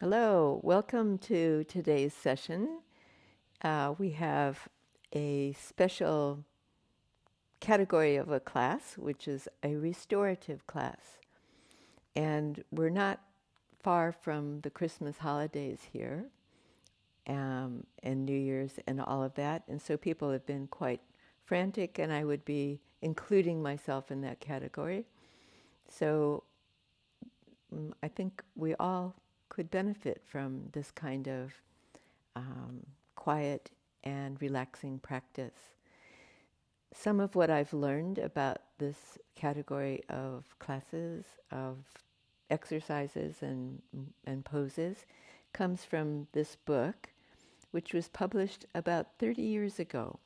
Hello, welcome to today's session. We have a special category of a class, which is a restorative class. And we're not far from the Christmas holidays here, and New Year's and all of that. And so people have been quite frantic, and I would be including myself in that category. So I think we all could benefit from this kind of quiet and relaxing practice. Some of what I've learned about this category of classes, of exercises and poses, comes from this book, which was published about 30 years ago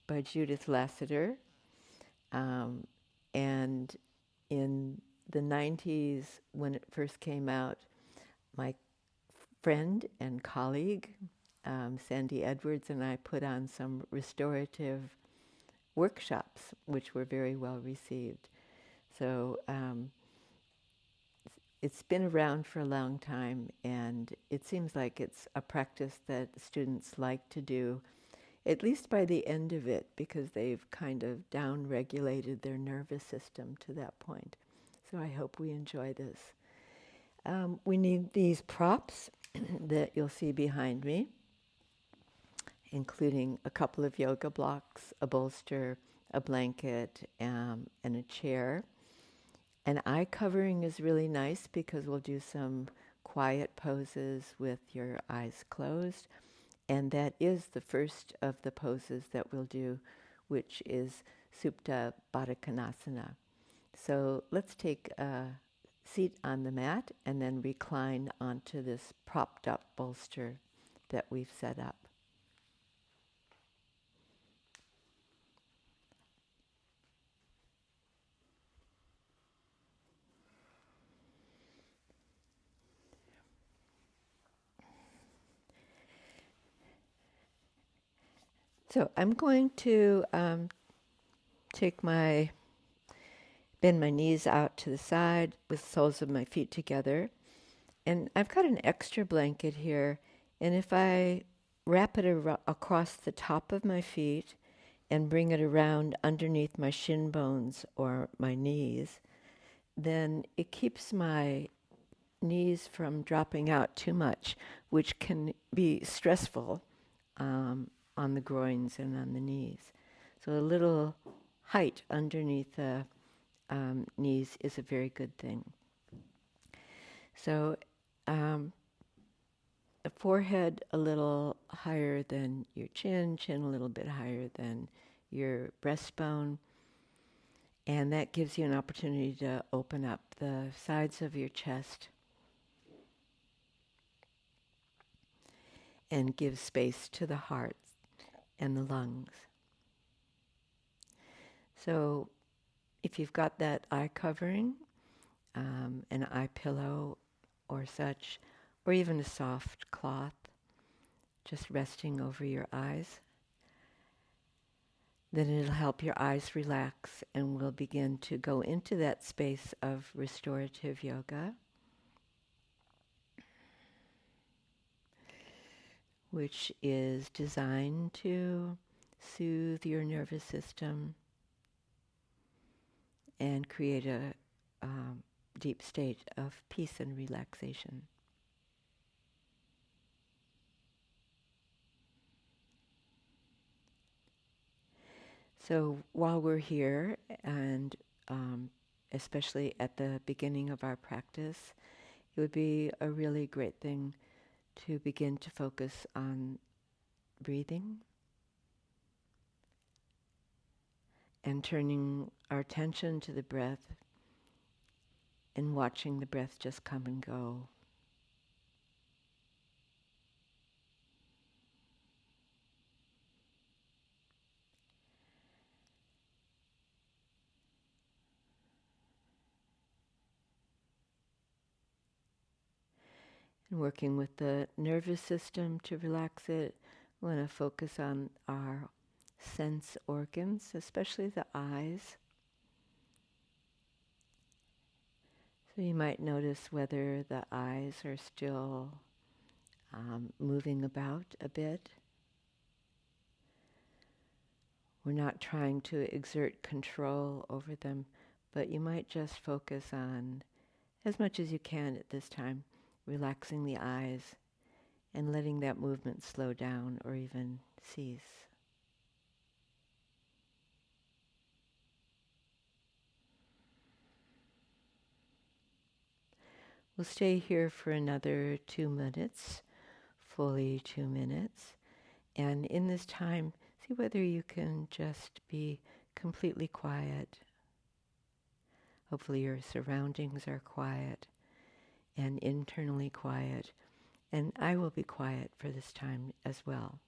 by Judith Lassiter. Um, and in the 90s, when it first came out, my friend and colleague, Sandy Edwards, and I put on some restorative workshops, which were very well received. So it's been around for a long time, and it seems like it's a practice that students like to do, at least by the end of it, because they've kind of down-regulated their nervous system to that point. So I hope we enjoy this. We need these props that you'll see behind me, including a couple of yoga blocks, a bolster, a blanket, and a chair. An eye covering is really nice because we'll do some quiet poses with your eyes closed. And that is the first of the poses that we'll do, which is Supta Baddha Konasana. So let's take a seat on the mat and then recline onto this propped up bolster that we've set up. So I'm going to bend my knees out to the side with the soles of my feet together. And I've got an extra blanket here. And if I wrap it across the top of my feet and bring it around underneath my shin bones or my knees, then it keeps my knees from dropping out too much, which can be stressful on the groins and on the knees. So a little height underneath the knees is a very good thing. So the forehead a little higher than your chin, chin a little bit higher than your breastbone, and that gives you an opportunity to open up the sides of your chest and give space to the heart and the lungs. So if you've got that eye covering, an eye pillow or such, or even a soft cloth just resting over your eyes, then it'll help your eyes relax, and we'll begin to go into that space of restorative yoga, which is designed to soothe your nervous system and create a deep state of peace and relaxation. So while we're here, and especially at the beginning of our practice, it would be a really great thing to begin to focus on breathing and turning our attention to the breath and watching the breath just come and go. And working with the nervous system to relax it, we want to focus on our sense organs, especially the eyes. So you might notice whether the eyes are still moving about a bit. We're not trying to exert control over them, but you might just focus on, as much as you can at this time, relaxing the eyes and letting that movement slow down or even cease. We'll stay here for another 2 minutes, fully 2 minutes. And in this time, see whether you can just be completely quiet. Hopefully your surroundings are quiet and internally quiet. And I will be quiet for this time as well.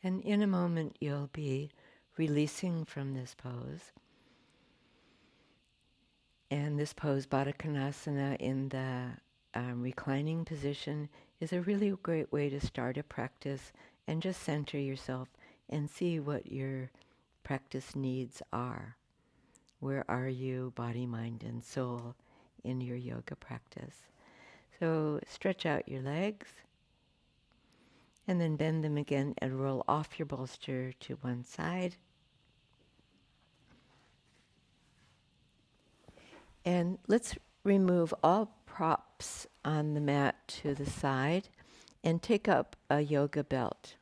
And in a moment, you'll be releasing from this pose. And this pose, Baddha Konasana, in the reclining position, is a really great way to start a practice and just center yourself and see what your practice needs are. Where are you, body, mind, and soul, in your yoga practice? So stretch out your legs and then bend them again and roll off your bolster to one side. And let's remove all props on the mat to the side and take up a yoga belt.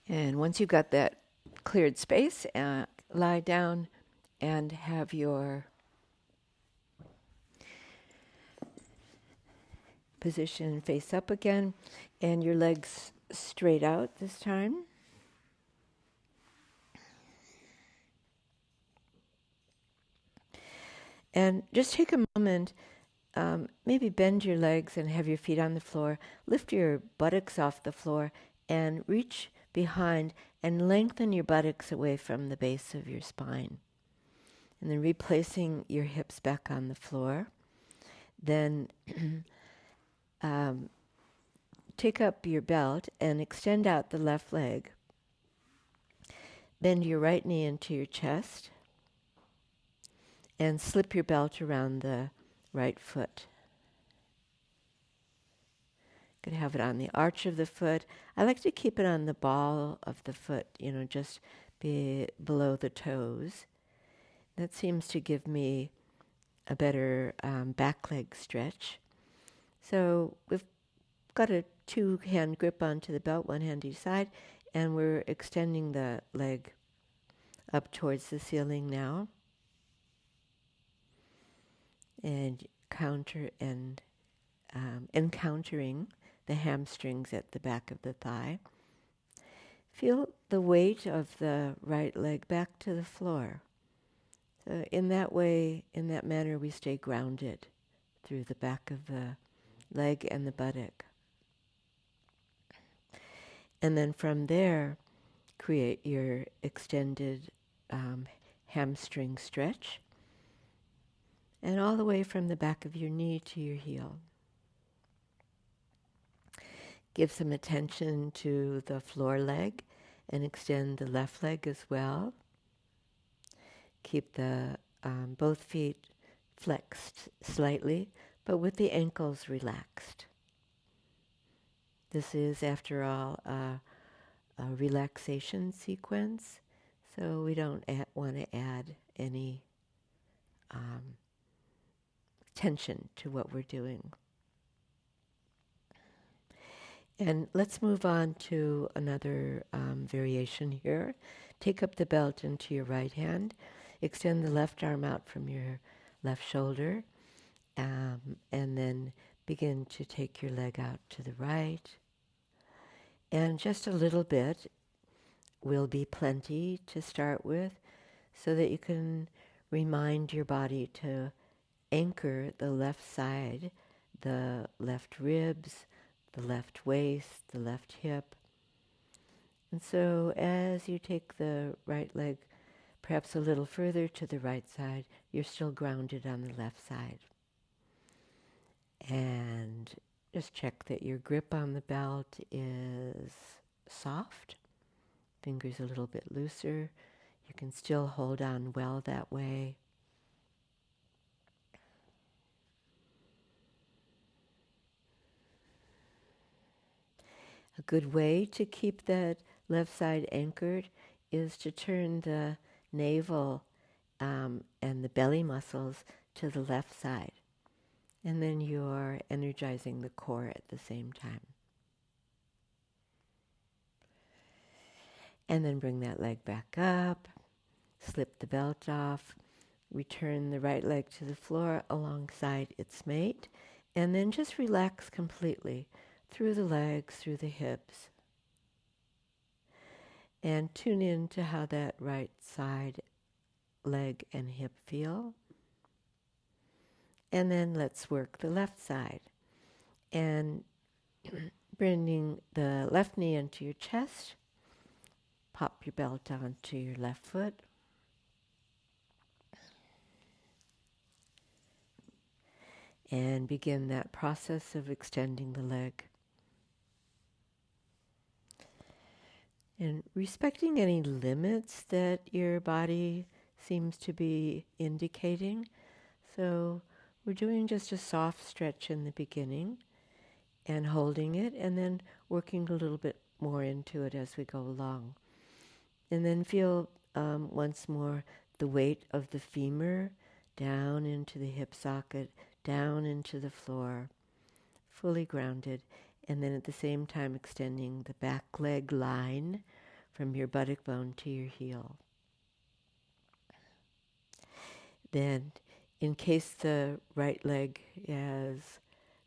And once you've got that cleared space, lie down and have your position face up again and your legs straight out this time. And just take a moment, maybe bend your legs and have your feet on the floor. Lift your buttocks off the floor and reach behind and lengthen your buttocks away from the base of your spine. And then replacing your hips back on the floor. Then take up your belt and extend out the left leg. Bend your right knee into your chest and slip your belt around the right foot. Could have it on the arch of the foot. I like to keep it on the ball of the foot, just below the toes. That seems to give me a better back leg stretch. So we've got a 2-hand grip onto the belt, one hand each side, and we're extending the leg up towards the ceiling now. And encountering the hamstrings at the back of the thigh. Feel the weight of the right leg back to the floor. So in that way, in that manner, we stay grounded through the back of the leg and the buttock. And then from there, create your extended hamstring stretch. And all the way from the back of your knee to your heel. Give some attention to the floor leg and extend the left leg as well. Keep the both feet flexed slightly, but with the ankles relaxed. This is, after all, a relaxation sequence, so we don't want to add any tension to what we're doing. And let's move on to another variation here. Take up the belt into your right hand. Extend the left arm out from your left shoulder. And then begin to take your leg out to the right. And just a little bit will be plenty to start with, so that you can remind your body to anchor the left side, the left ribs, the left waist, the left hip. And so as you take the right leg perhaps a little further to the right side, you're still grounded on the left side. And just check that your grip on the belt is soft, fingers a little bit looser. You can still hold on well that way. A good way to keep that left side anchored is to turn the navel and the belly muscles to the left side. And then you're energizing the core at the same time. And then bring that leg back up, slip the belt off, return the right leg to the floor alongside its mate, and then just relax completely through the legs, through the hips. And tune in to how that right side leg and hip feel. And then let's work the left side. And bringing the left knee into your chest, pop your belt onto your left foot. And begin that process of extending the leg. And respecting any limits that your body seems to be indicating. So we're doing just a soft stretch in the beginning and holding it, and then working a little bit more into it as we go along. And then feel once more the weight of the femur down into the hip socket, down into the floor, fully grounded. And then at the same time extending the back leg line from your buttock bone to your heel. Then, in case the right leg has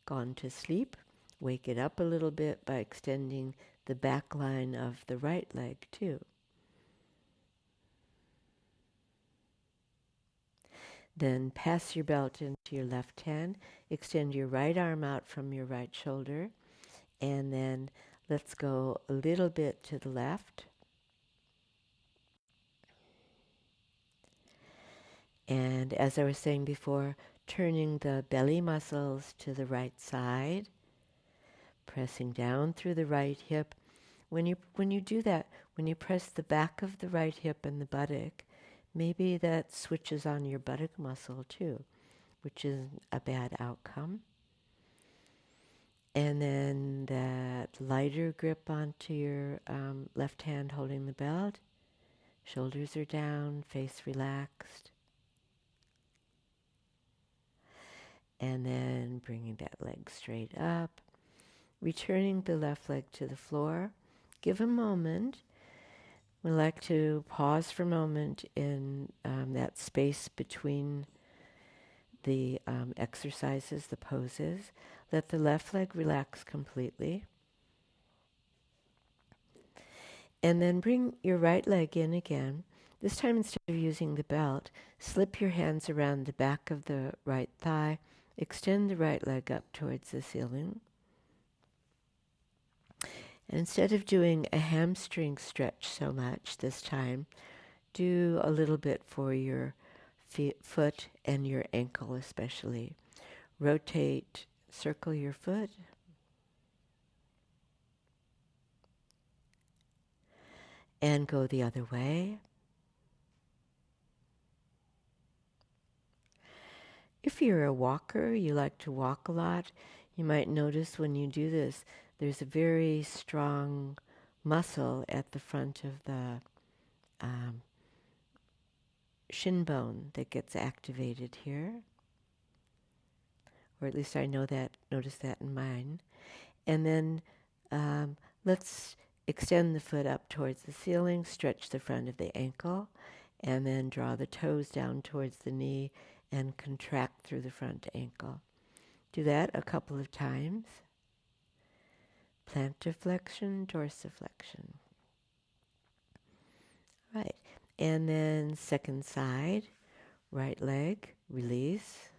gone to sleep, wake it up a little bit by extending the back line of the right leg too. Then pass your belt into your left hand, extend your right arm out from your right shoulder, and then let's go a little bit to the left. And as I was saying before, turning the belly muscles to the right side, pressing down through the right hip. When you do that, when you press the back of the right hip and the buttock, maybe that switches on your buttock muscle too, which is a bad outcome. And then that lighter grip onto your left hand holding the belt. Shoulders are down, face relaxed. And then bringing that leg straight up. Returning the left leg to the floor. Give a moment. We like to pause for a moment in that space between the exercises, the poses. Let the left leg relax completely. And then bring your right leg in again. This time, instead of using the belt, slip your hands around the back of the right thigh. Extend the right leg up towards the ceiling. And instead of doing a hamstring stretch so much this time, do a little bit for your foot and your ankle especially. Rotate, circle your foot. And go the other way. If you're a walker, you like to walk a lot, you might notice when you do this, there's a very strong muscle at the front of the shin bone that gets activated here. Or at least I notice that in mine. And then let's extend the foot up towards the ceiling, stretch the front of the ankle, and then draw the toes down towards the knee and contract through the front ankle. Do that a couple of times. Plantar flexion, dorsiflexion. Right. And then second side, right leg, release.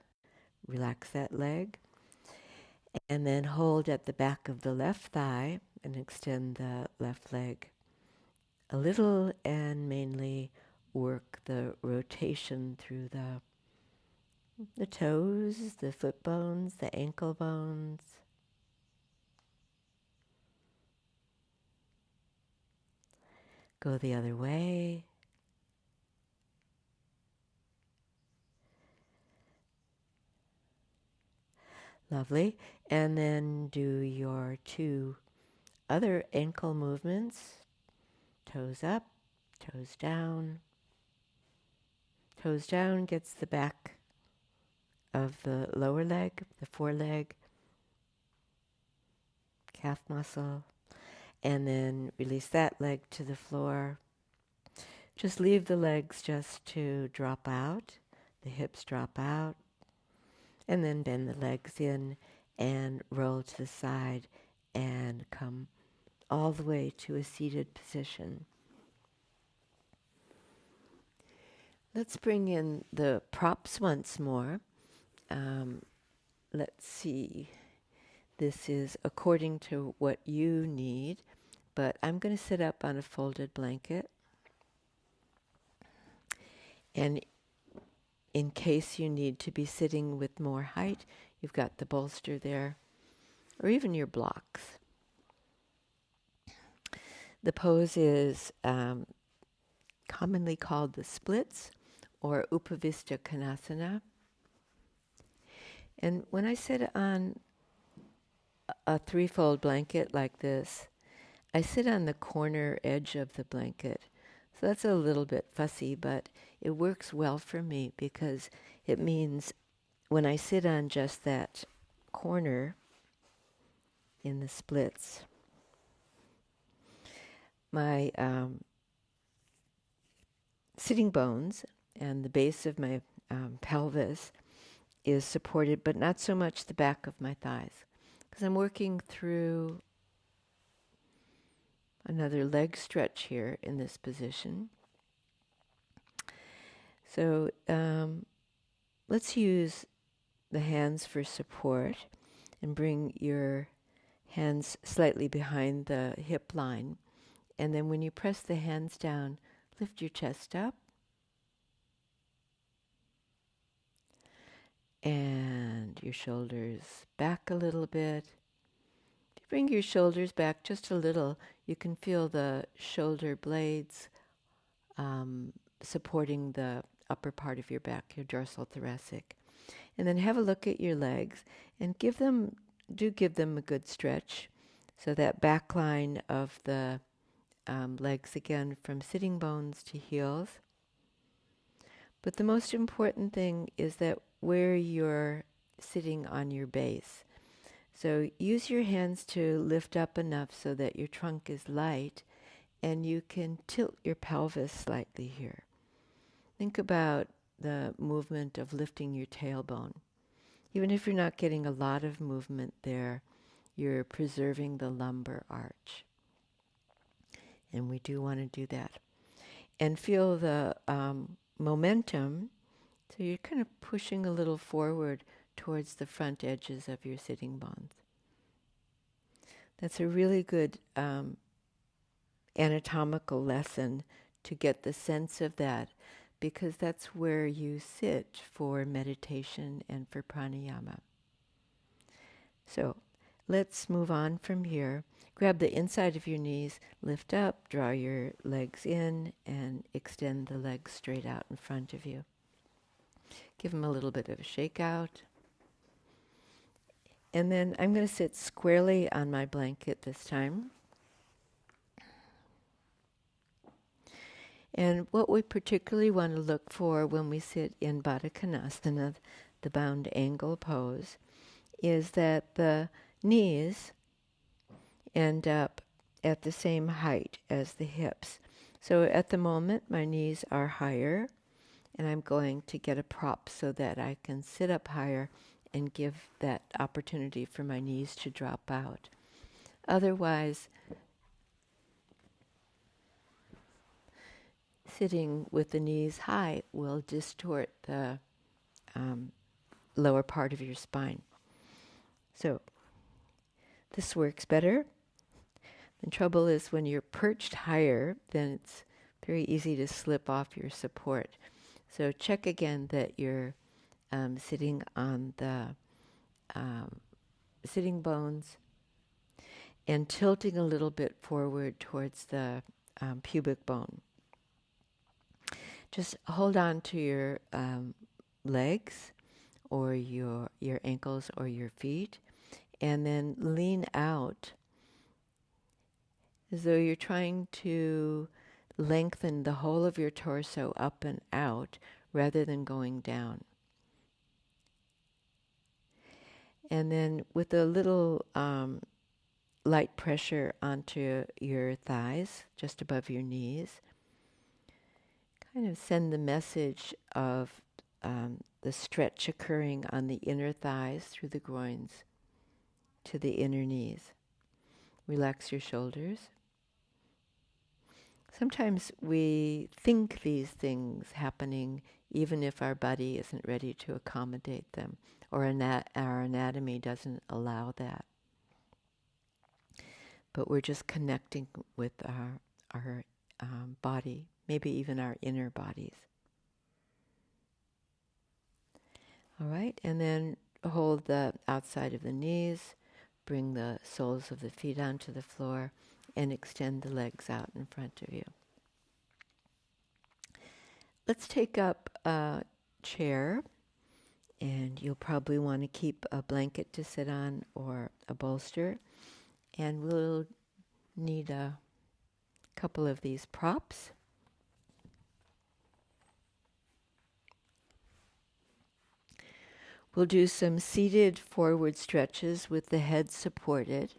Relax that leg. And then hold at the back of the left thigh and extend the left leg a little and mainly work the rotation through the toes, the foot bones, the ankle bones. Go the other way. Lovely. And then do your 2 other ankle movements. Toes up, toes down. Toes down gets the back of the lower leg, the foreleg, calf muscle. And then release that leg to the floor. Just leave the legs just to drop out. The hips drop out. And then bend the legs in and roll to the side and come all the way to a seated position. Let's bring in the props once more. Let's see. This is according to what you need, but I'm going to sit up on a folded blanket. And in case you need to be sitting with more height, you've got the bolster there, or even your blocks. The pose is commonly called the splits or Upavista Konasana. And when I sit on a threefold blanket like this, I sit on the corner edge of the blanket. So that's a little bit fussy, but it works well for me because it means when I sit on just that corner in the splits, my sitting bones and the base of my pelvis is supported, but not so much the back of my thighs, because I'm working through another leg stretch here in this position. So let's use the hands for support and bring your hands slightly behind the hip line. And then when you press the hands down, lift your chest up. And your shoulders back a little bit. If you bring your shoulders back just a little, you can feel the shoulder blades supporting the upper part of your back, your dorsal thoracic. And then have a look at your legs and give them a good stretch. So that back line of the legs again from sitting bones to heels. But the most important thing is that where you're sitting on your base. So use your hands to lift up enough so that your trunk is light and you can tilt your pelvis slightly here. Think about the movement of lifting your tailbone. Even if you're not getting a lot of movement there, you're preserving the lumbar arch. And we do want to do that. And feel the momentum. So you're kind of pushing a little forward towards the front edges of your sitting bones. That's a really good anatomical lesson to get the sense of that, because that's where you sit for meditation and for pranayama. So let's move on from here. Grab the inside of your knees, lift up, draw your legs in, and extend the legs straight out in front of you. Give them a little bit of a shake out. And then I'm going to sit squarely on my blanket this time. And what we particularly want to look for when we sit in Baddha Konasana, the bound angle pose, is that the knees end up at the same height as the hips. So at the moment, my knees are higher, and I'm going to get a prop so that I can sit up higher and give that opportunity for my knees to drop out. Otherwise, sitting with the knees high will distort the lower part of your spine. So this works better. The trouble is when you're perched higher, then it's very easy to slip off your support. So check again that you're sitting on the sitting bones and tilting a little bit forward towards the pubic bone. Just hold on to your legs or your ankles or your feet, and then lean out as though you're trying to lengthen the whole of your torso up and out rather than going down. And then with a little light pressure onto your thighs, just above your knees, kind of send the message of the stretch occurring on the inner thighs through the groins to the inner knees. Relax your shoulders. Sometimes we think these things happening even if our body isn't ready to accommodate them, or our anatomy doesn't allow that. But we're just connecting with our body, maybe even our inner bodies. All right, and then hold the outside of the knees, bring the soles of the feet onto the floor, and extend the legs out in front of you. Let's take up a chair, and you'll probably want to keep a blanket to sit on or a bolster, and we'll need a couple of these props. We'll do some seated forward stretches with the head supported.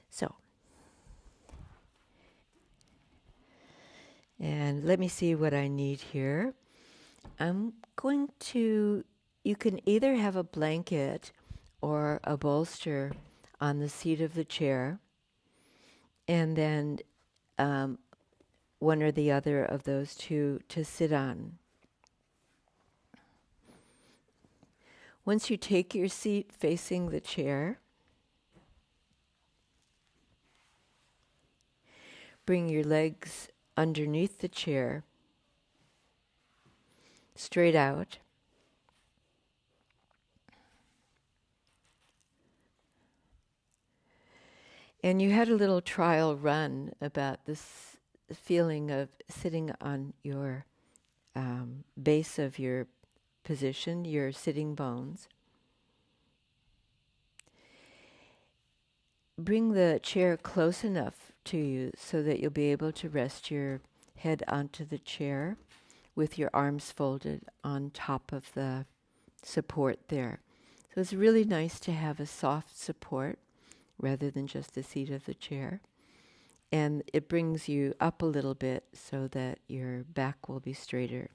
So, and let me see what I need here. I'm going to, you can either have a blanket or a bolster on the seat of the chair, and then one or the other of those two to sit on. Once you take your seat facing the chair, bring your legs underneath the chair, straight out. And you had a little trial run about this feeling of sitting on your base of your position, your sitting bones. Bring the chair close enough to you so that you'll be able to rest your head onto the chair with your arms folded on top of the support there. So it's really nice to have a soft support rather than just the seat of the chair. And it brings you up a little bit so that your back will be straighter.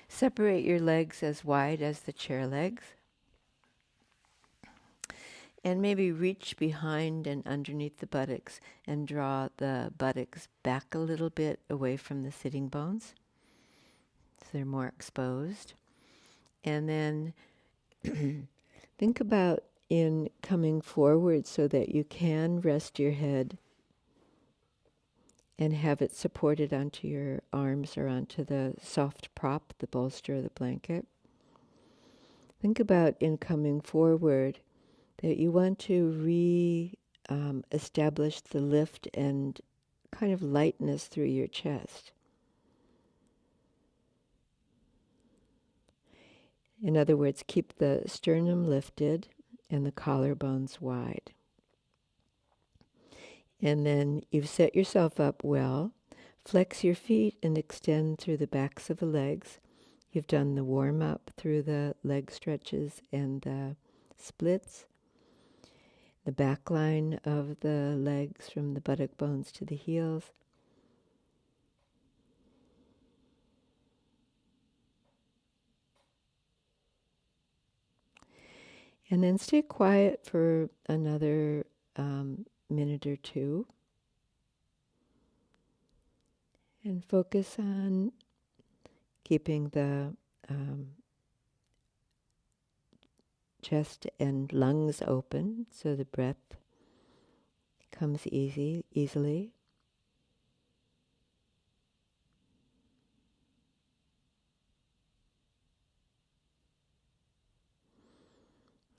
Separate your legs as wide as the chair legs. And maybe reach behind and underneath the buttocks and draw the buttocks back a little bit away from the sitting bones, so they're more exposed. And then think about in coming forward so that you can rest your head and have it supported onto your arms or onto the soft prop, the bolster or the blanket. Think about in coming forward that you want to establish the lift and kind of lightness through your chest. In other words, keep the sternum lifted and the collarbones wide. And then you've set yourself up well. Flex your feet and extend through the backs of the legs. You've done the warm-up through the leg stretches and the splits. The back line of the legs from the buttock bones to the heels. And then stay quiet for another minute or two. And focus on keeping the chest and lungs open so the breath comes easily.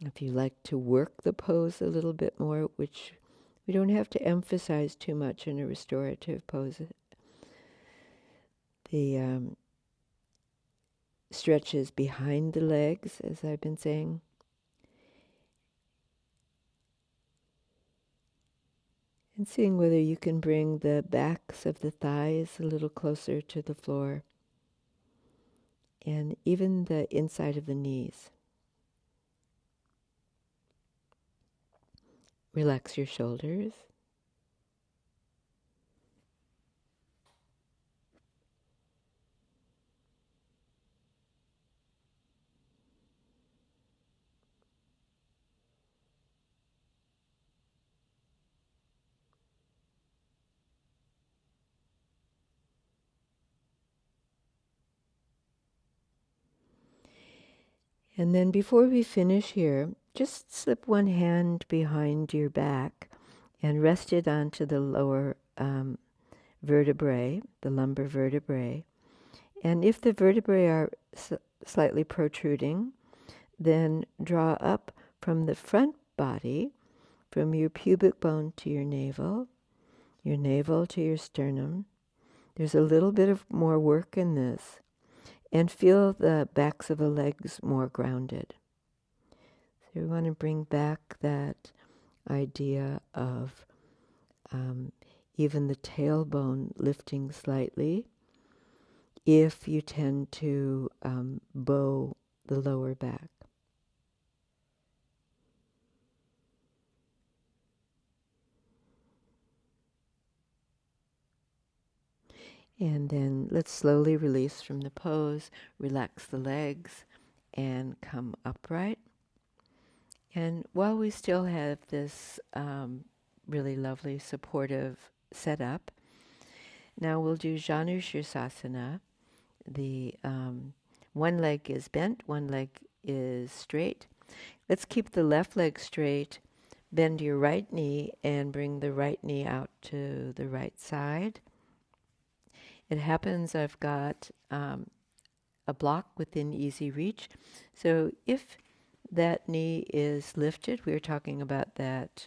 If you like to work the pose a little bit more, which we don't have to emphasize too much in a restorative pose, the stretches behind the legs, as I've been saying, and seeing whether you can bring the backs of the thighs a little closer to the floor, and even the inside of the knees. Relax your shoulders. And then before we finish here, just slip one hand behind your back and rest it onto the lower vertebrae, the lumbar vertebrae. And if the vertebrae are slightly protruding, then draw up from the front body, from your pubic bone to your navel to your sternum. There's a little bit of more work in this. And feel the backs of the legs more grounded. So we want to bring back that idea of even the tailbone lifting slightly if you tend to bow the lower back. And then let's slowly release from the pose, relax the legs, and come upright. And while we still have this really lovely supportive setup, now we'll do Janu Shirsasana. The one leg is bent, one leg is straight. Let's keep the left leg straight. Bend your right knee and bring the right knee out to the right side. It happens I've got a block within easy reach. So if that knee is lifted, we were talking about that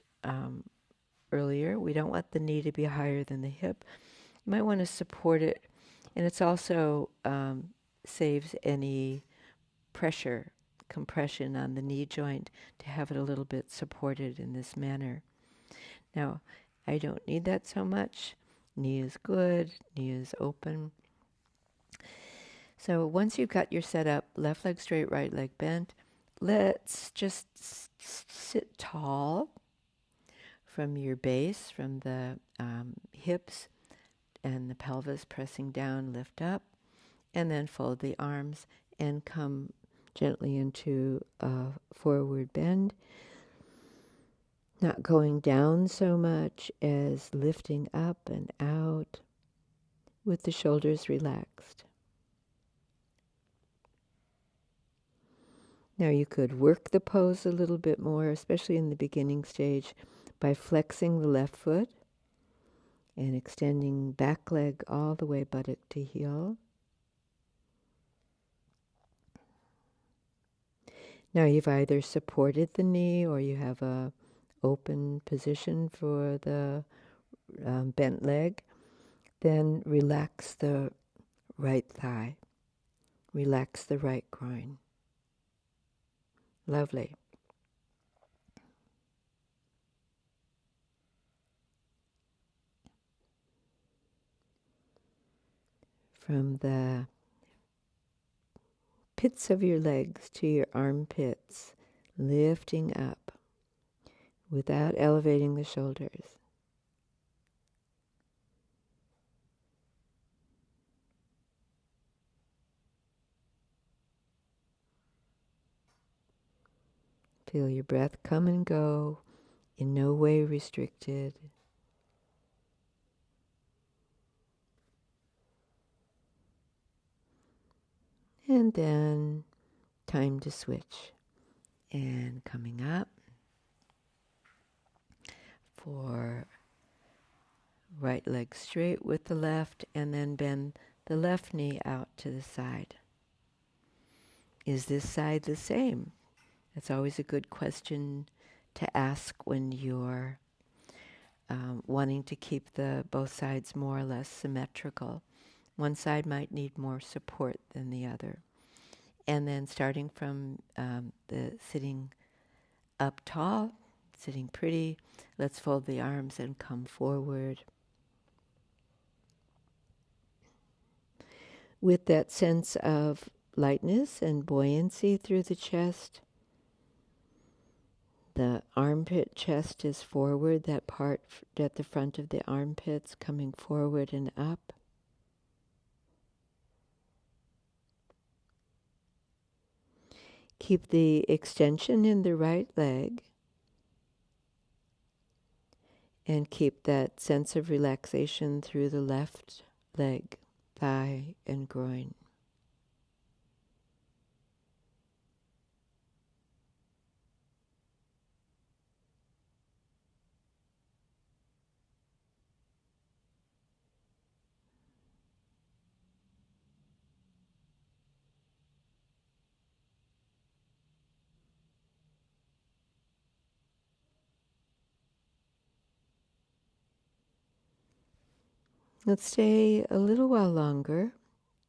earlier. We don't want the knee to be higher than the hip. You might want to support it. And it's also saves any pressure, compression on the knee joint to have it a little bit supported in this manner. Now, I don't need that so much. Knee is good, knee is open. So once you've got your setup, left leg straight, right leg bent, let's just sit tall from your base, from the hips and the pelvis pressing down, lift up, and then fold the arms and come gently into a forward bend, not going down so much as lifting up and out with the shoulders relaxed. Now you could work the pose a little bit more, especially in the beginning stage, by flexing the left foot and extending back leg all the way buttock to heel. Now you've either supported the knee or you have a open position for the bent leg. Then relax the right thigh. Relax the right groin. Lovely. From the pits of your legs to your armpits, lifting up without elevating the shoulders. Feel your breath come and go, in no way restricted. And then time to switch. And coming up for right leg straight with the left, and then bend the left knee out to the side. Is this side the same? That's always a good question to ask when you're wanting to keep the both sides more or less symmetrical. One side might need more support than the other. And then starting from the sitting up tall, sitting pretty, let's fold the arms and come forward. With that sense of lightness and buoyancy through the chest. The armpit chest is forward, that part at the front of the armpits coming forward and up. Keep the extension in the right leg and keep that sense of relaxation through the left leg, thigh, and groin. Let's stay a little while longer.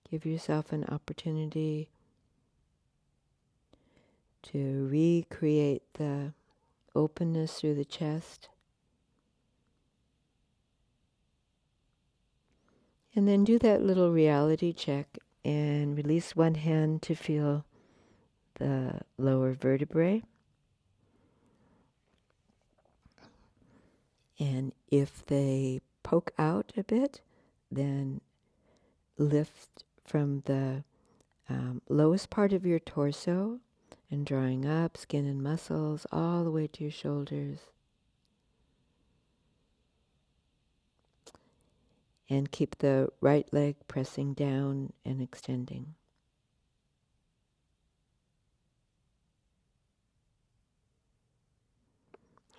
Give yourself an opportunity to recreate the openness through the chest. And then do that little reality check and release one hand to feel the lower vertebrae. And if they poke out a bit, then lift from the lowest part of your torso and drawing up skin and muscles all the way to your shoulders. And keep the right leg pressing down and extending.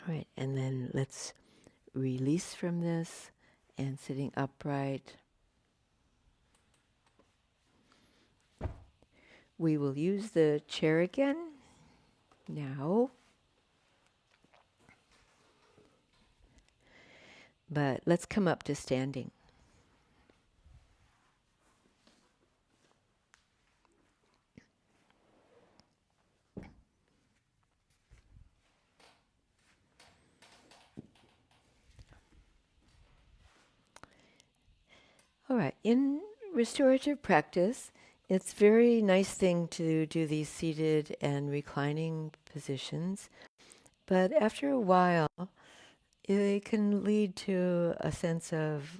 All right, and then let's release from this and sitting upright. We will use the chair again now. But let's come up to standing. All right, in restorative practice, it's a very nice thing to do these seated and reclining positions, but after a while, it can lead to a sense of,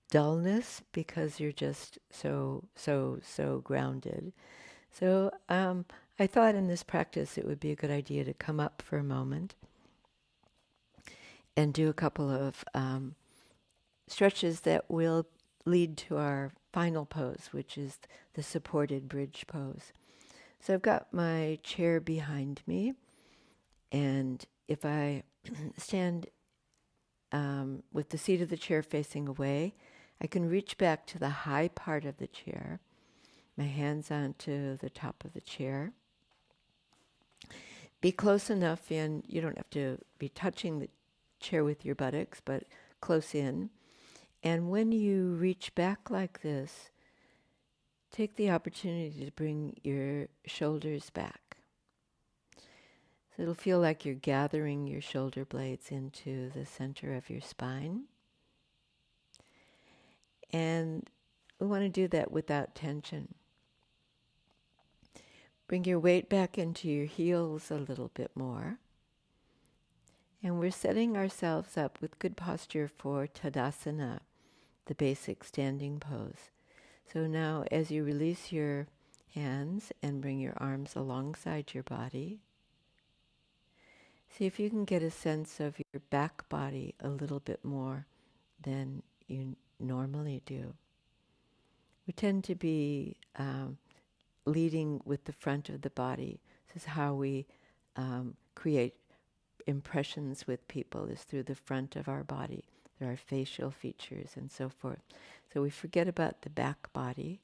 dullness because you're just so grounded. So I thought in this practice it would be a good idea to come up for a moment and do a couple of stretches that will lead to our final pose, which is the supported bridge pose. So I've got my chair behind me, and if I stand with the seat of the chair facing away, I can reach back to the high part of the chair, my hands onto the top of the chair. Be close enough in, you don't have to be touching the chair with your buttocks, but close in. And when you reach back like this, take the opportunity to bring your shoulders back. So it'll feel like you're gathering your shoulder blades into the center of your spine. And we want to do that without tension. Bring your weight back into your heels a little bit more. And we're setting ourselves up with good posture for Tadasana, the basic standing pose. So now as you release your hands and bring your arms alongside your body, see if you can get a sense of your back body a little bit more than you normally do. We tend to be leading with the front of the body. This is how we create impressions with people, is through the front of our body. There are facial features and so forth. So we forget about the back body,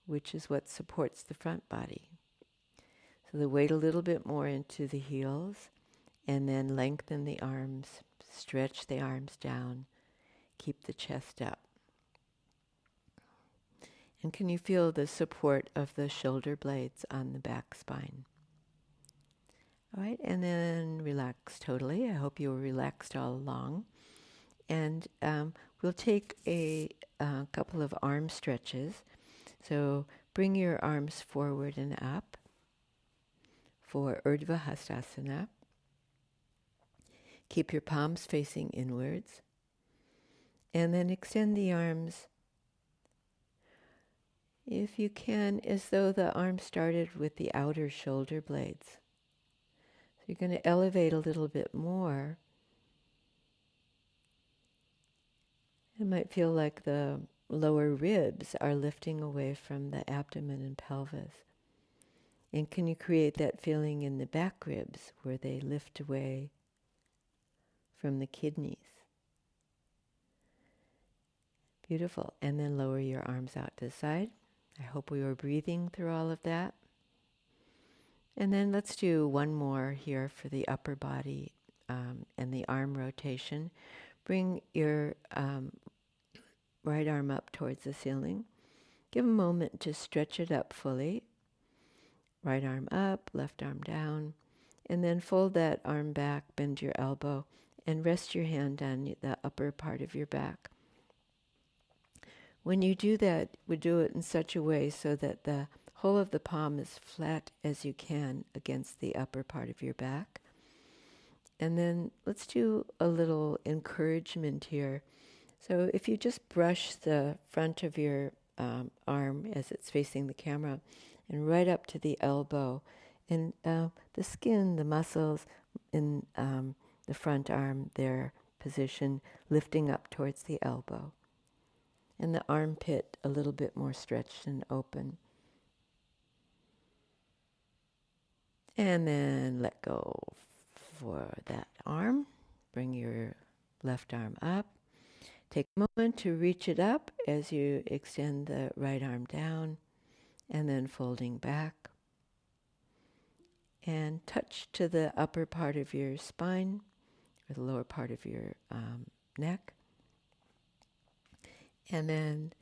which is what supports the front body. So the weight a little bit more into the heels, and then lengthen the arms, stretch the arms down, keep the chest up. And can you feel the support of the shoulder blades on the back spine? All right, and then relax totally. I hope you were relaxed all along. And we'll take a couple of arm stretches. So bring your arms forward and up for Urdhva Hastasana. Keep your palms facing inwards. And then extend the arms, if you can, as though the arms started with the outer shoulder blades. So you're going to elevate a little bit more. It might feel like the lower ribs are lifting away from the abdomen and pelvis. And can you create that feeling in the back ribs where they lift away from the kidneys? Beautiful. And then lower your arms out to the side. I hope we were breathing through all of that. And then let's do one more here for the upper body and the arm rotation. Bring your right arm up towards the ceiling. Give a moment to stretch it up fully. Right arm up, left arm down. And then fold that arm back, bend your elbow, and rest your hand on the upper part of your back. When you do that, we do it in such a way so that the whole of the palm as flat as you can against the upper part of your back. And then let's do a little encouragement here. So if you just brush the front of your arm as it's facing the camera and right up to the elbow, and the skin, the muscles in the front arm, their position lifting up towards the elbow. And the armpit a little bit more stretched and open. And then let go for that arm. Bring your left arm up. Take a moment to reach it up as you extend the right arm down, and then folding back. And touch to the upper part of your spine, or the lower part of your neck. And then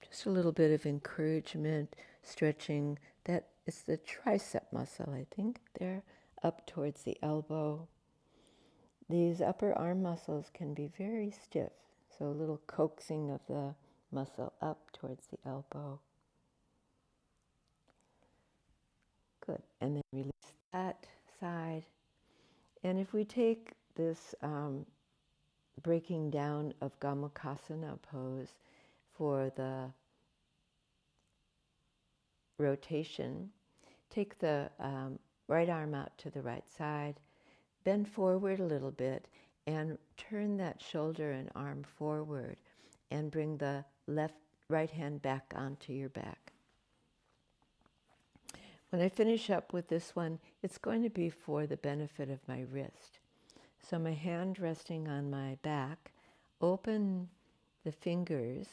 just a little bit of encouragement, stretching. That is the tricep muscle, I think, there, up towards the elbow. These upper arm muscles can be very stiff, so a little coaxing of the muscle up towards the elbow. Good. And then release that side. And if we take this breaking down of Gomukhasana pose for the rotation, take the right arm out to the right side, bend forward a little bit, and turn that shoulder and arm forward, and bring the left right hand back onto your back. When I finish up with this one, it's going to be for the benefit of my wrist. So my hand resting on my back, open the fingers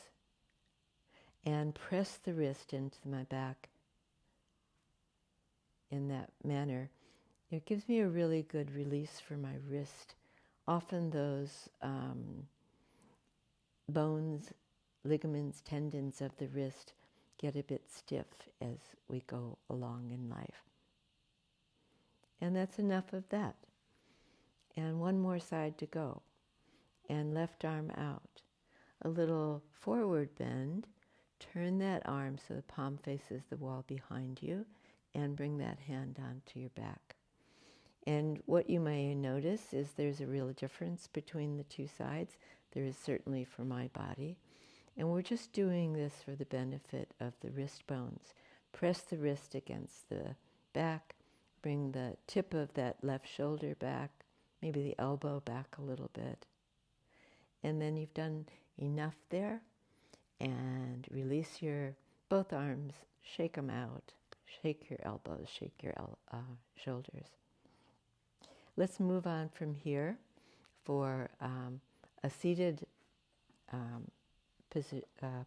and press the wrist into my back in that manner. It gives me a really good release for my wrist. Often those bones, ligaments, tendons of the wrist get a bit stiff as we go along in life. And that's enough of that. And one more side to go. And left arm out. A little forward bend. Turn that arm so the palm faces the wall behind you, and bring that hand onto your back. And what you may notice is there's a real difference between the two sides. There is certainly for my body. And we're just doing this for the benefit of the wrist bones. Press the wrist against the back. Bring the tip of that left shoulder back, maybe the elbow back a little bit. And then you've done enough there. And release your both arms, shake them out. Shake your elbows, shake your shoulders. Let's move on from here for a seated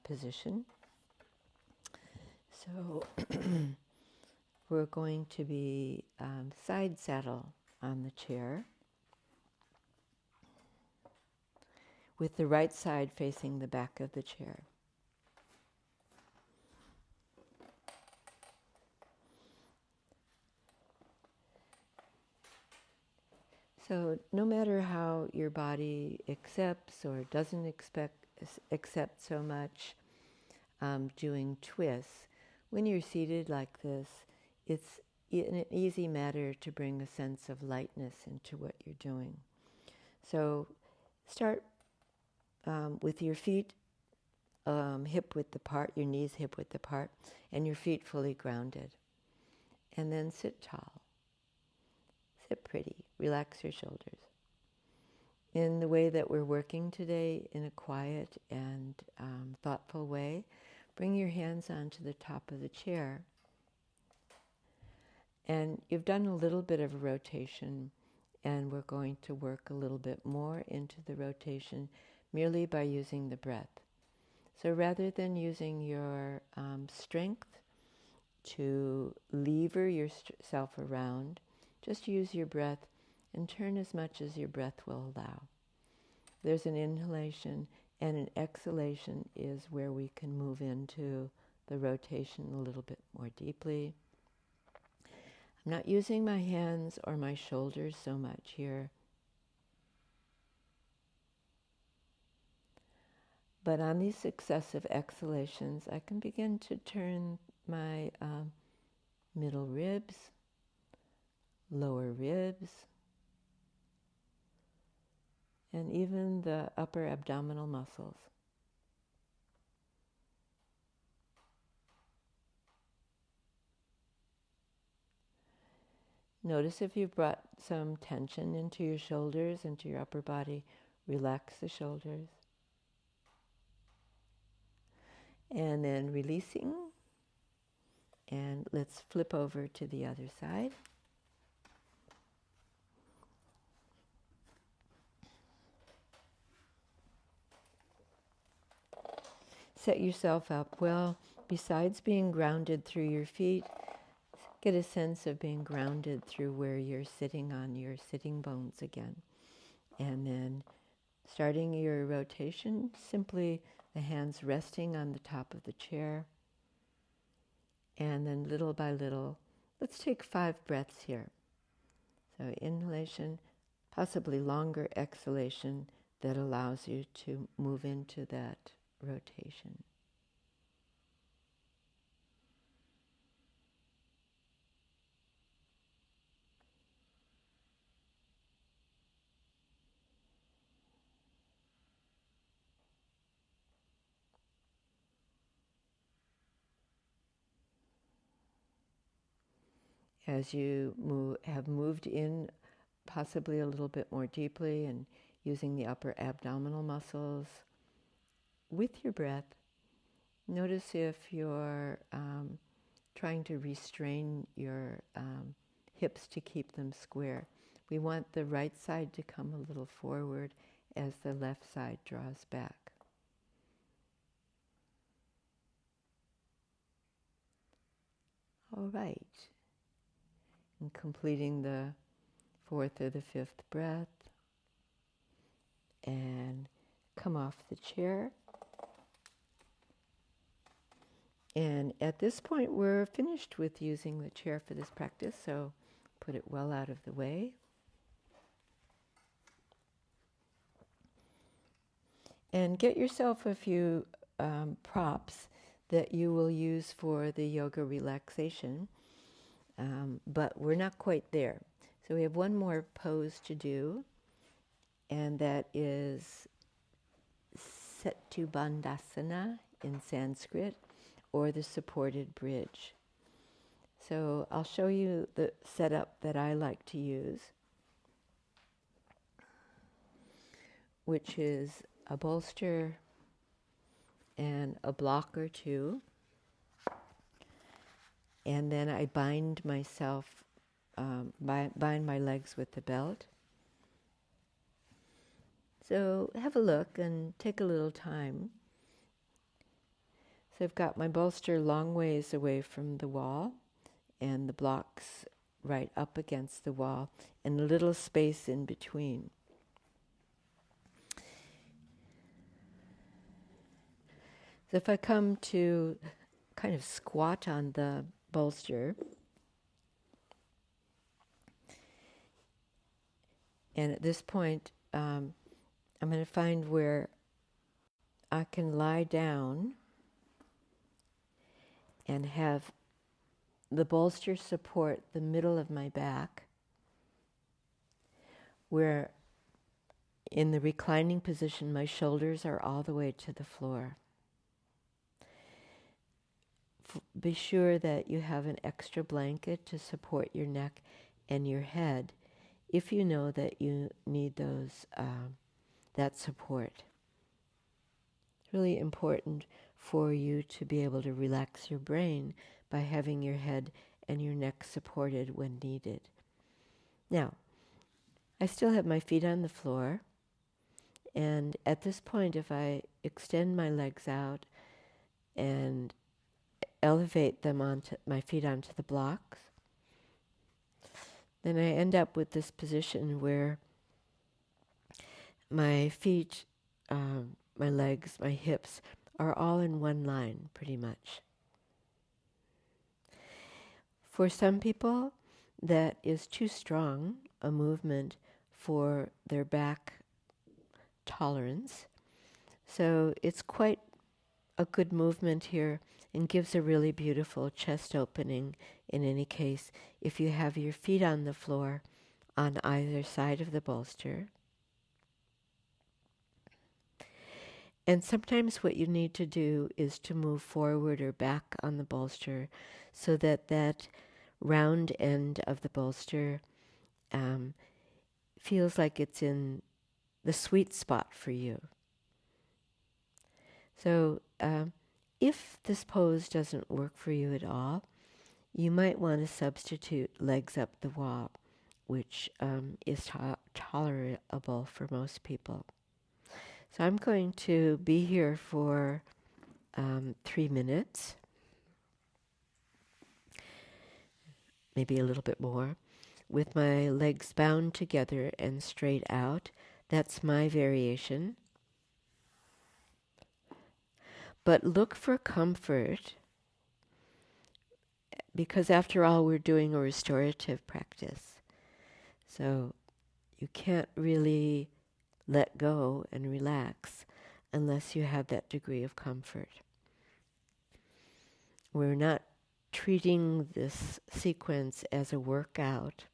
position. So we're going to be side saddle on the chair with the right side facing the back of the chair. So no matter how your body accepts or doesn't accept so much doing twists, when you're seated like this, it's an easy matter to bring a sense of lightness into what you're doing. So start with your feet hip width apart, your knees hip width apart, and your feet fully grounded. And then sit tall. Sit pretty. Relax your shoulders. In the way that we're working today, in a quiet and thoughtful way, bring your hands onto the top of the chair. And you've done a little bit of a rotation, and we're going to work a little bit more into the rotation merely by using the breath. So rather than using your strength to lever yourself around, just use your breath and turn as much as your breath will allow. There's an inhalation, and an exhalation is where we can move into the rotation a little bit more deeply. I'm not using my hands or my shoulders so much here. But on these successive exhalations, I can begin to turn my middle ribs, lower ribs, and even the upper abdominal muscles. Notice if you've brought some tension into your shoulders, into your upper body, relax the shoulders. And then releasing, and let's flip over to the other side. Set yourself up well. Besides being grounded through your feet, get a sense of being grounded through where you're sitting on your sitting bones again. And then starting your rotation, simply the hands resting on the top of the chair. And then little by little, let's take 5 breaths here. So inhalation, possibly longer exhalation that allows you to move into that rotation. As you have moved in possibly a little bit more deeply and using the upper abdominal muscles with your breath, Notice if you're trying to restrain your hips to keep them square. We want the right side to come a little forward as the left side draws back. All right. And completing the fourth or the fifth breath. And come off the chair. And at this point, we're finished with using the chair for this practice, so put it well out of the way. And get yourself a few props that you will use for the yoga relaxation, but we're not quite there. So we have one more pose to do, and that is Setu Bandhasana in Sanskrit, or the supported bridge. So I'll show you the setup that I like to use, which is a bolster and a block or two. And then I bind myself, bind my legs with the belt. So have a look and take a little time. So I've got my bolster long ways away from the wall and the blocks right up against the wall and a little space in between. So if I come to kind of squat on the bolster, and at this point I'm going to find where I can lie down and have the bolster support the middle of my back, where in the reclining position my shoulders are all the way to the floor. Be sure that you have an extra blanket to support your neck and your head if you know that you need that support. It's really important for you to be able to relax your brain by having your head and your neck supported when needed. Now, I still have my feet on the floor, and at this point, if I extend my legs out and elevate them onto my feet onto the blocks, then I end up with this position where my feet, my legs, my hips are all in one line, pretty much. For some people, that is too strong a movement for their back tolerance. So it's quite a good movement here and gives a really beautiful chest opening in any case if you have your feet on the floor on either side of the bolster. And sometimes what you need to do is to move forward or back on the bolster so that that round end of the bolster feels like it's in the sweet spot for you. So if this pose doesn't work for you at all, you might want to substitute legs up the wall, which is tolerable for most people. So I'm going to be here for 3 minutes, maybe a little bit more, with my legs bound together and straight out. That's my variation. But look for comfort, because after all, we're doing a restorative practice. So you can't really let go and relax unless you have that degree of comfort. We're not treating this sequence as a workout.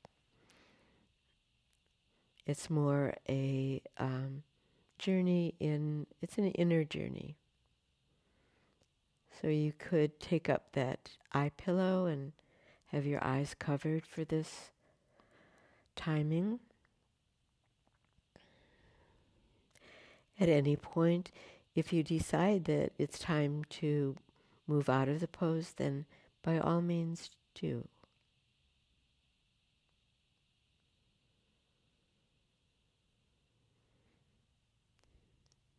It's more a journey it's an inner journey. So you could take up that eye pillow and have your eyes covered for this timing. At any point, if you decide that it's time to move out of the pose, then by all means do.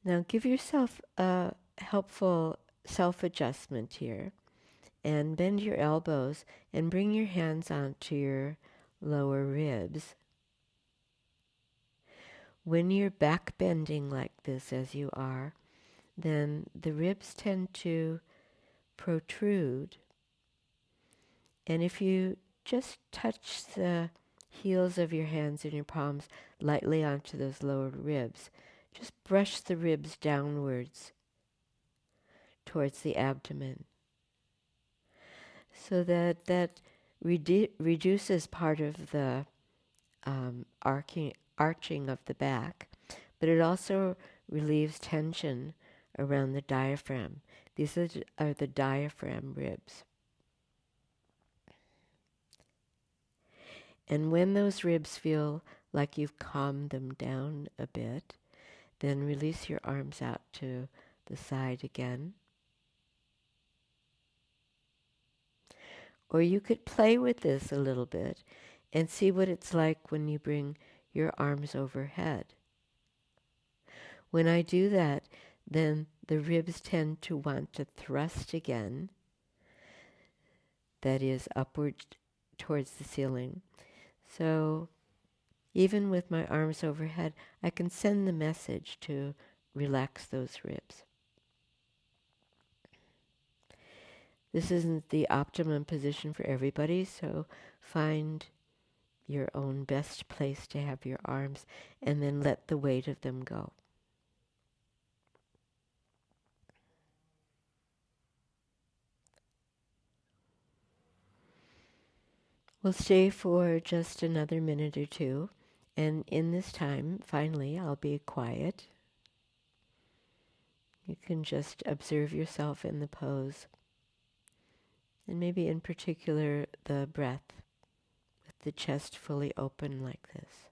Now give yourself a helpful self-adjustment here and bend your elbows and bring your hands onto your lower ribs. When you're back bending like this as you are, then the ribs tend to protrude. And if you just touch the heels of your hands and your palms lightly onto those lower ribs, just brush the ribs downwards towards the abdomen, so that reduces part of the arching of the back, but it also relieves tension around the diaphragm. These are the diaphragm ribs. And when those ribs feel like you've calmed them down a bit, then release your arms out to the side again. Or you could play with this a little bit and see what it's like when you bring your arms overhead. When I do that, then the ribs tend to want to thrust again, that is, upward towards the ceiling. So even with my arms overhead, I can send the message to relax those ribs. This isn't the optimum position for everybody, so find your own best place to have your arms and then let the weight of them go. We'll stay for just another minute or two, and in this time, finally, I'll be quiet. You can just observe yourself in the pose, and maybe in particular the breath, with the chest fully open like this.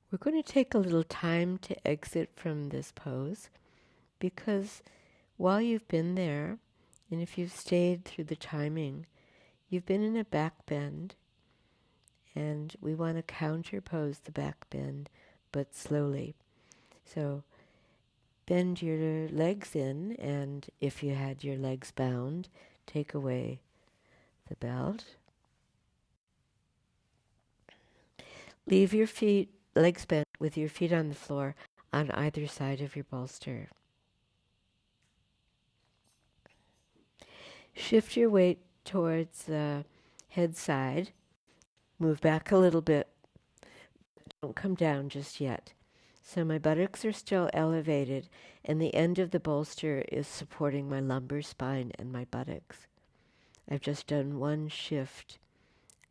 We're going to take a little time to exit from this pose, because while you've been there, and if you've stayed through the timing, you've been in a back bend, and we want to counterpose the back bend, but slowly. So bend your legs in, and if you had your legs bound, take away the belt. Leave your legs bent with your feet on the floor on either side of your bolster. Shift your weight towards the head side. Move back a little bit. Don't come down just yet. So my buttocks are still elevated, and the end of the bolster is supporting my lumbar spine and my buttocks. I've just done one shift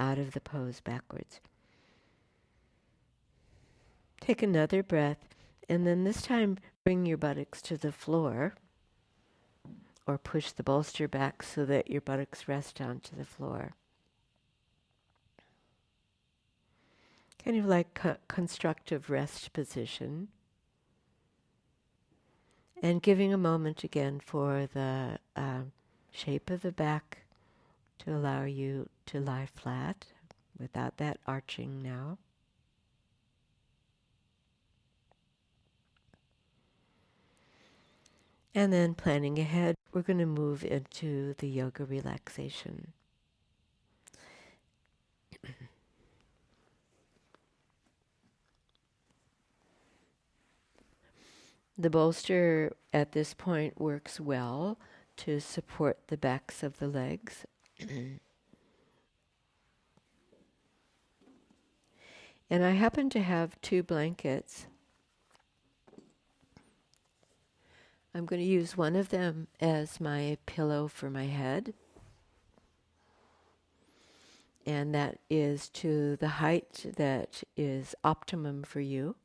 out of the pose backwards. Take another breath, and then this time bring your buttocks to the floor, or push the bolster back so that your buttocks rest onto the floor. Kind of like constructive rest position. And giving a moment again for the shape of the back to allow you to lie flat without that arching now. And then planning ahead, we're going to move into the yoga relaxation. The bolster at this point works well to support the backs of the legs. And I happen to have 2 blankets. I'm going to use one of them as my pillow for my head. And that is to the height that is optimum for you.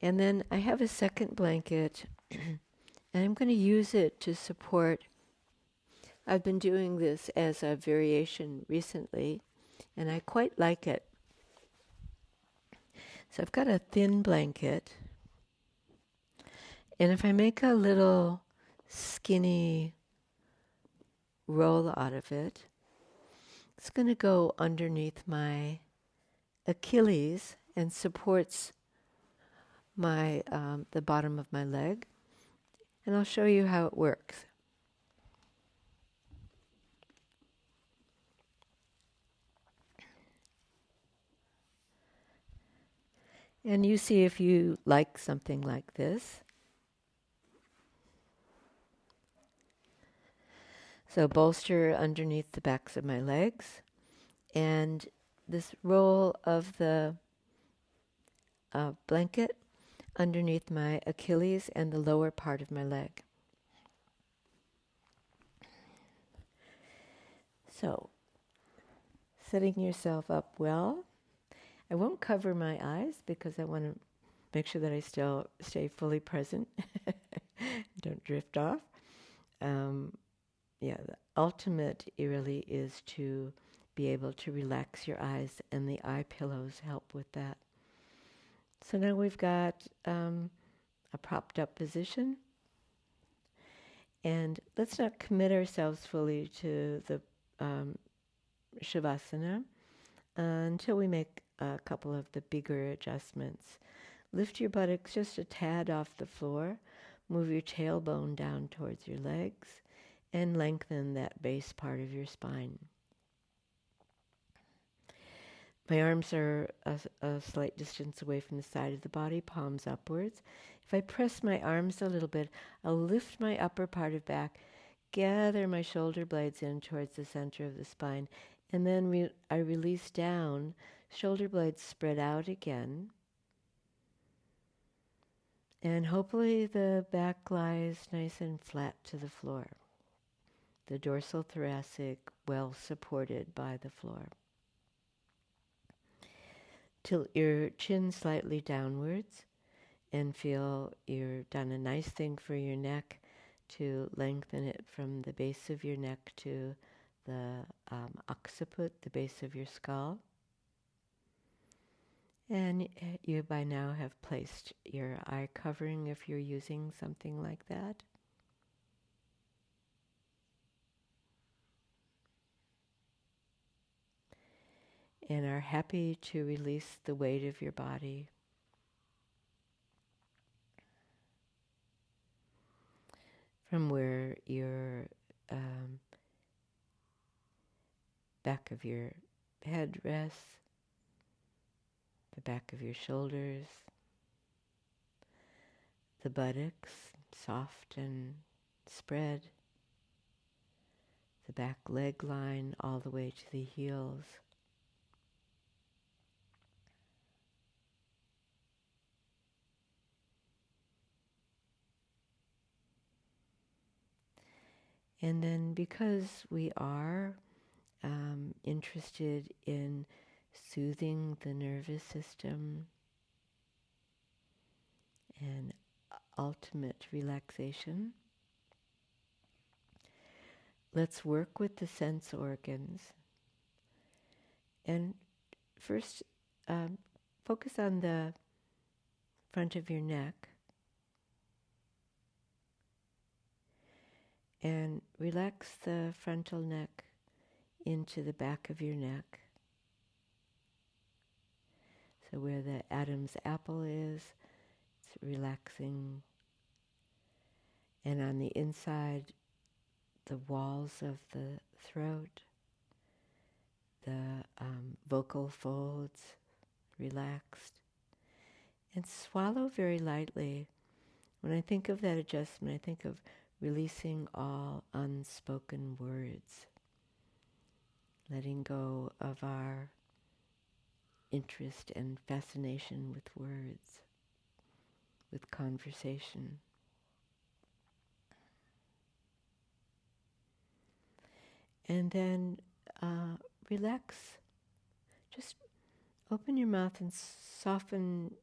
And then I have a second blanket, and I'm going to use it to support. I've been doing this as a variation recently, and I quite like it. So I've got a thin blanket, and if I make a little skinny roll out of it, it's going to go underneath my Achilles and supports my the bottom of my leg, and I'll show you how it works. And you see if you like something like this. So bolster underneath the backs of my legs, and this roll of the blanket underneath my Achilles and the lower part of my leg. So, setting yourself up well. I won't cover my eyes because I want to make sure that I still stay fully present. Don't drift off. The ultimate really is to be able to relax your eyes, and the eye pillows help with that. So now we've got a propped up position, and let's not commit ourselves fully to the Shavasana until we make a couple of the bigger adjustments. Lift your buttocks just a tad off the floor, move your tailbone down towards your legs, and lengthen that base part of your spine. My arms are a slight distance away from the side of the body, palms upwards. If I press my arms a little bit, I'll lift my upper part of back, gather my shoulder blades in towards the center of the spine, and then I release down, shoulder blades spread out again. And hopefully the back lies nice and flat to the floor. The dorsal thoracic well supported by the floor. Tilt your chin slightly downwards and feel you've done a nice thing for your neck to lengthen it from the base of your neck to the occiput, the base of your skull. And you by now have placed your eye covering if you're using something like that. And are happy to release the weight of your body. From where your back of your head rests, the back of your shoulders, the buttocks, soft and spread, the back leg line all the way to the heels. And then because we are interested in soothing the nervous system and ultimate relaxation, let's work with the sense organs. And first, focus on the front of your neck and relax the frontal neck into the back of your neck. So where the Adam's apple is, it's relaxing. And on the inside, the walls of the throat, the vocal folds, relaxed. And swallow very lightly. When I think of that adjustment, I think of releasing all unspoken words, letting go of our interest and fascination with words, with conversation. And then relax. Just open your mouth and soften,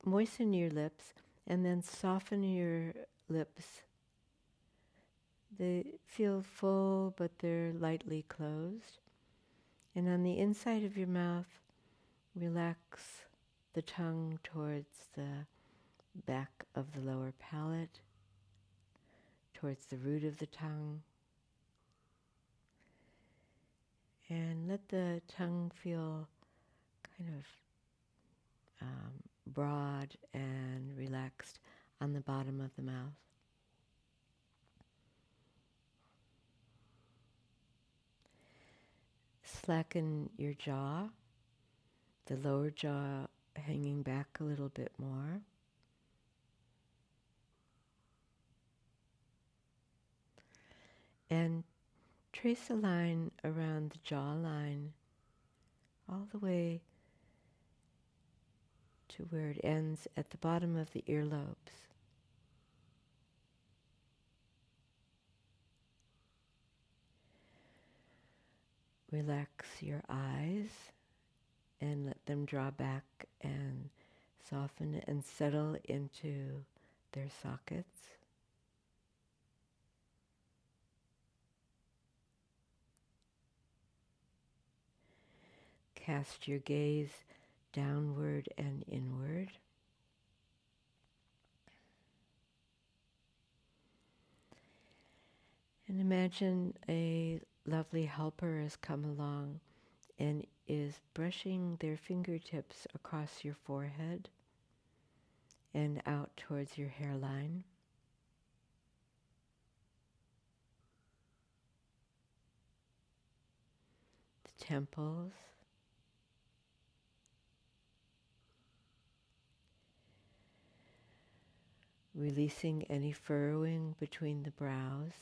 moisten your lips, and then soften your lips. They feel full, but they're lightly closed. And on the inside of your mouth, relax the tongue towards the back of the lower palate, towards the root of the tongue. And let the tongue feel kind of broad and relaxed on the bottom of the mouth. Slacken your jaw, the lower jaw hanging back a little bit more. And trace a line around the jawline all the way to where it ends at the bottom of the earlobes. Relax your eyes and let them draw back and soften and settle into their sockets. Cast your gaze downward and inward. And imagine a lovely helper has come along and is brushing their fingertips across your forehead and out towards your hairline. The temples. Releasing any furrowing between the brows.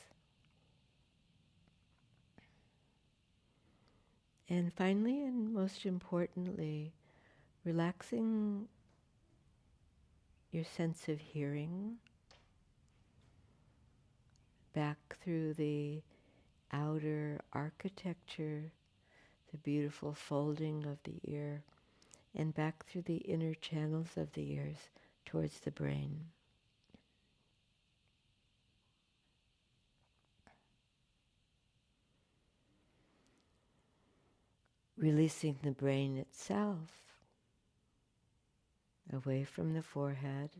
And finally, and most importantly, relaxing your sense of hearing back through the outer architecture, the beautiful folding of the ear, and back through the inner channels of the ears towards the brain. Releasing the brain itself away from the forehead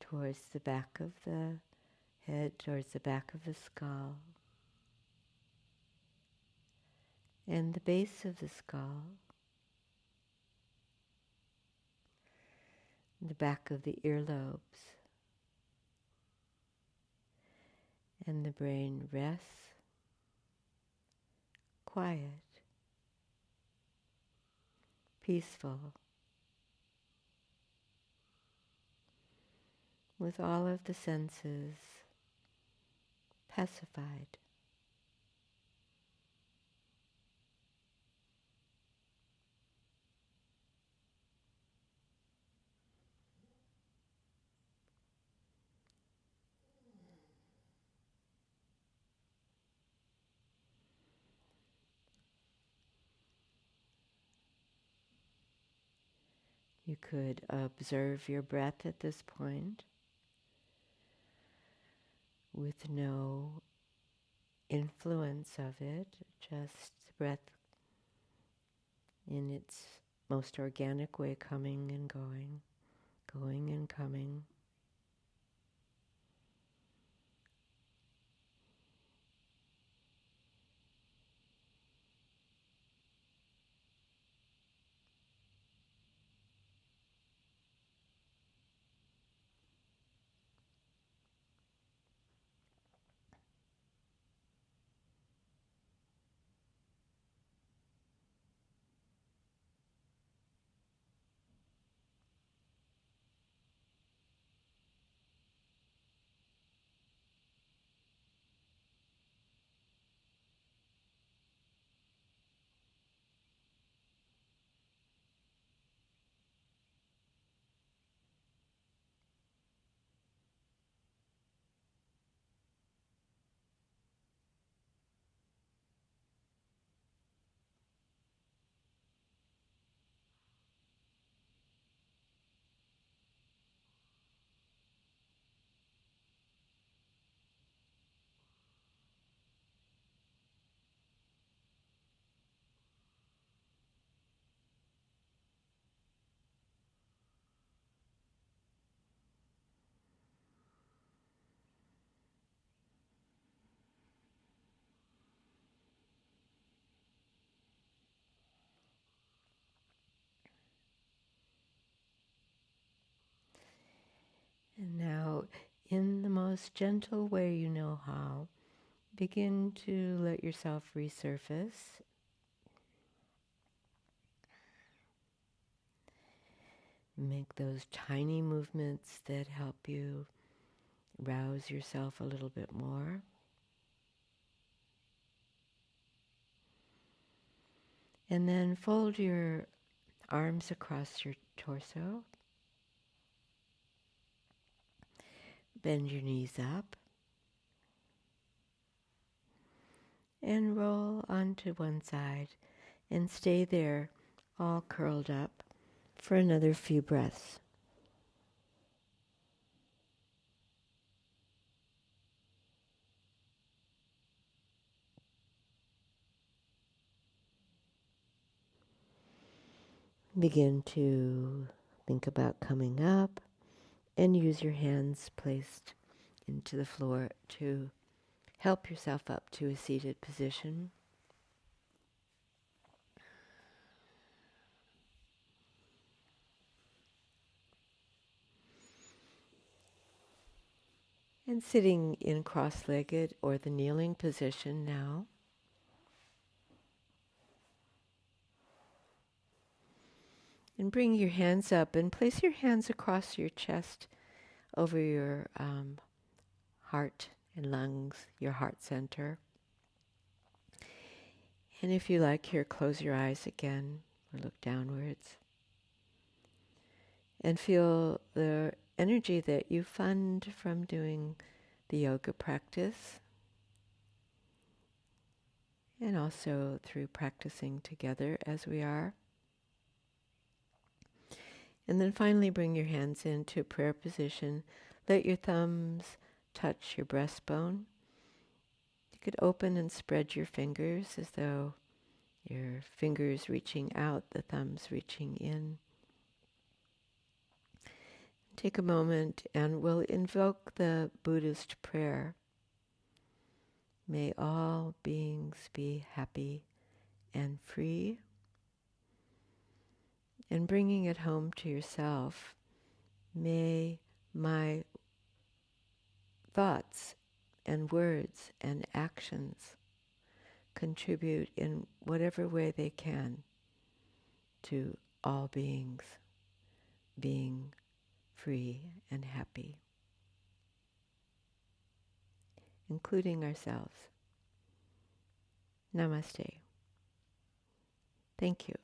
towards the back of the head, towards the back of the skull, and the base of the skull, the back of the earlobes, and the brain rests, quiet, peaceful, with all of the senses pacified. You could observe your breath at this point with no influence of it, just the breath in its most organic way, coming and going, going and coming. And now, in the most gentle way you know how, begin to let yourself resurface. Make those tiny movements that help you rouse yourself a little bit more. And then fold your arms across your torso. Bend your knees up. And roll onto one side and stay there all curled up for another few breaths. Begin to think about coming up and use your hands placed into the floor to help yourself up to a seated position. And sitting in cross-legged or the kneeling position now. And bring your hands up and place your hands across your chest over your heart and lungs, your heart center. And if you like here, close your eyes again or look downwards. And feel the energy that you fund from doing the yoga practice, and also through practicing together as we are. And then finally bring your hands into prayer position. Let your thumbs touch your breastbone. You could open and spread your fingers as though your fingers reaching out, the thumbs reaching in. Take a moment and we'll invoke the Buddhist prayer. May all beings be happy and free. And bringing it home to yourself, may my thoughts and words and actions contribute in whatever way they can to all beings being free and happy, including ourselves. Namaste. Thank you.